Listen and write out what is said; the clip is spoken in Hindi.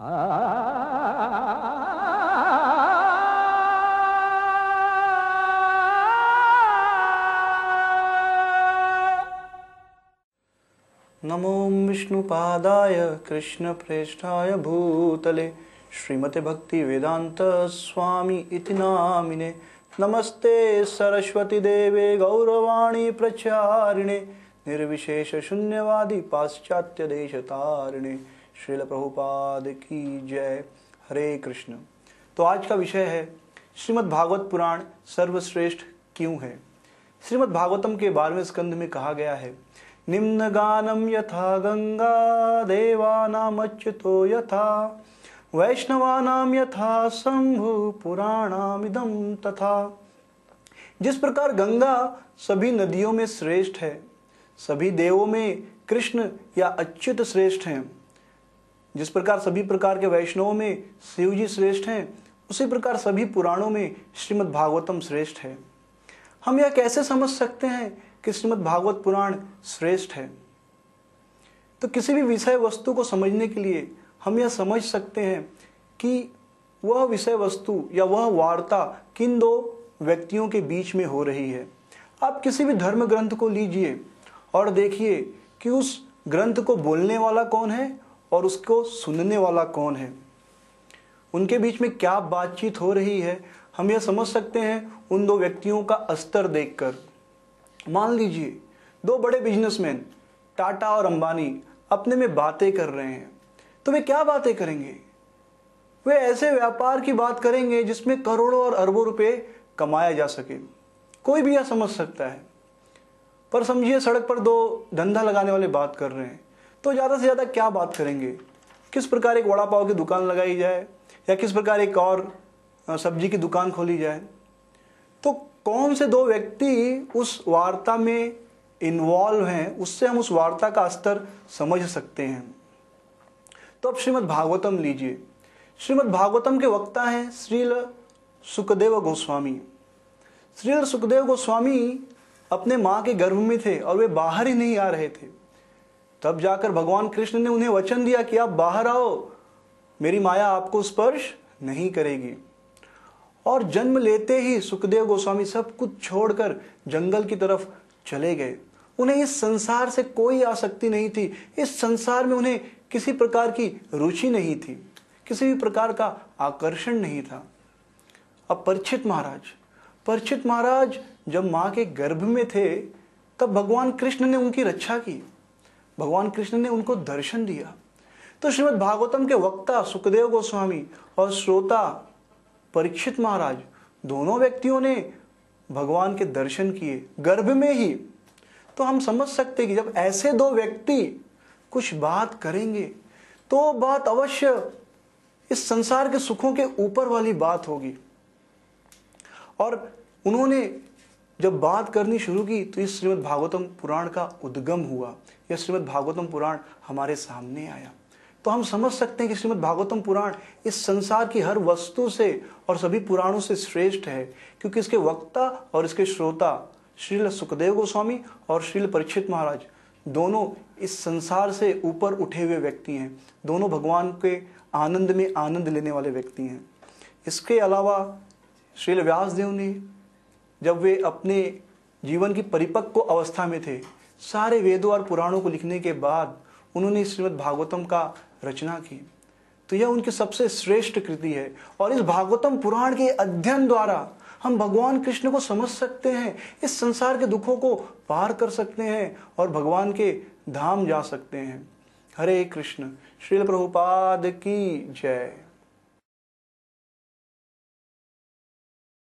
नमो विष्णुपादाय कृष्णप्रेष्ठाय भूतले श्रीमते भक्ति वेदांत स्वामी इति नामिने। नमस्ते सरस्वती देवे गौरवाणी प्रचारिणे निर्विशेष शून्यवादी पाश्चात्य देश तारिणे। श्रील प्रभुपाद की जय। हरे कृष्ण। तो आज का विषय है श्रीमद् भागवत पुराण सर्वश्रेष्ठ क्यों है। श्रीमद् भागवतम के 12वें स्कंध में कहा गया है, निम्न गानम यथा गंगा देवानाम अच्युतो यथा वैष्णवानाम यथा शंभु पुराणामिदं तथा। जिस प्रकार गंगा सभी नदियों में श्रेष्ठ है, सभी देवों में कृष्ण या अच्युत श्रेष्ठ हैं, जिस प्रकार सभी प्रकार के वैष्णवों में शिव जी श्रेष्ठ हैं, उसी प्रकार सभी पुराणों में श्रीमद् भागवतम श्रेष्ठ है। हम यह कैसे समझ सकते हैं कि श्रीमद् भागवत पुराण श्रेष्ठ है? तो किसी भी विषय वस्तु को समझने के लिए हम यह समझ सकते हैं कि वह विषय वस्तु या वह वार्ता किन दो व्यक्तियों के बीच में हो रही है। आप किसी भी धर्म ग्रंथ को लीजिए और देखिए कि उस ग्रंथ को बोलने वाला कौन है और उसको सुनने वाला कौन है, उनके बीच में क्या बातचीत हो रही है। हम यह समझ सकते हैं उन दो व्यक्तियों का स्तर देखकर। मान लीजिए दो बड़े बिजनेसमैन टाटा और अंबानी अपने में बातें कर रहे हैं, तो वे क्या बातें करेंगे? वे ऐसे व्यापार की बात करेंगे जिसमें करोड़ों और अरबों रुपए कमाया जा सके। कोई भी यह समझ सकता है। पर समझिए सड़क पर दो धंधा लगाने वाले बात कर रहे हैं, तो ज़्यादा से ज़्यादा क्या बात करेंगे? किस प्रकार एक वड़ा पाव की दुकान लगाई जाए या किस प्रकार एक और सब्जी की दुकान खोली जाए। तो कौन से दो व्यक्ति उस वार्ता में इन्वॉल्व हैं, उससे हम उस वार्ता का स्तर समझ सकते हैं। तो अब श्रीमद् भागवतम लीजिए। श्रीमद् भागवतम के वक्ता हैं श्रील सुखदेव गोस्वामी। श्रील सुखदेव गोस्वामी अपने माँ के गर्भ में थे और वे बाहर ही नहीं आ रहे थे। तब जाकर भगवान कृष्ण ने उन्हें वचन दिया कि आप बाहर आओ, मेरी माया आपको स्पर्श नहीं करेगी। और जन्म लेते ही सुखदेव गोस्वामी सब कुछ छोड़कर जंगल की तरफ चले गए। उन्हें इस संसार से कोई आसक्ति नहीं थी, इस संसार में उन्हें किसी प्रकार की रुचि नहीं थी, किसी भी प्रकार का आकर्षण नहीं था। अब परीक्षित महाराज जब माँ के गर्भ में थे तब भगवान कृष्ण ने उनकी रक्षा की, भगवान कृष्ण ने उनको दर्शन दिया। तो श्रीमद् भागवतम के वक्ता सुखदेव गोस्वामी और श्रोता परीक्षित महाराज, दोनों व्यक्तियों ने भगवान के दर्शन किए गर्भ में ही। तो हम समझ सकते हैं कि जब ऐसे दो व्यक्ति कुछ बात करेंगे तो बात अवश्य इस संसार के सुखों के ऊपर वाली बात होगी। और उन्होंने जब बात करनी शुरू की तो इस श्रीमद् भागवतम पुराण का उद्गम हुआ। यह श्रीमद् भागवतम पुराण हमारे सामने आया। तो हम समझ सकते हैं कि श्रीमद् भागवतम पुराण इस संसार की हर वस्तु से और सभी पुराणों से श्रेष्ठ है, क्योंकि इसके वक्ता और इसके श्रोता श्रील सुखदेव गोस्वामी और श्रील परीक्षित महाराज दोनों इस संसार से ऊपर उठे हुए व्यक्ति हैं। दोनों भगवान के आनंद में आनंद लेने वाले व्यक्ति हैं। इसके अलावा श्रील व्यासदेव ने जब वे अपने जीवन की परिपक्व अवस्था में थे, सारे वेदों और पुराणों को लिखने के बाद उन्होंने श्रीमद् भागवतम का रचना की। तो यह उनकी सबसे श्रेष्ठ कृति है। और इस भागवतम पुराण के अध्ययन द्वारा हम भगवान कृष्ण को समझ सकते हैं, इस संसार के दुखों को पार कर सकते हैं और भगवान के धाम जा सकते हैं। हरे कृष्ण। श्रील प्रभुपाद की जय।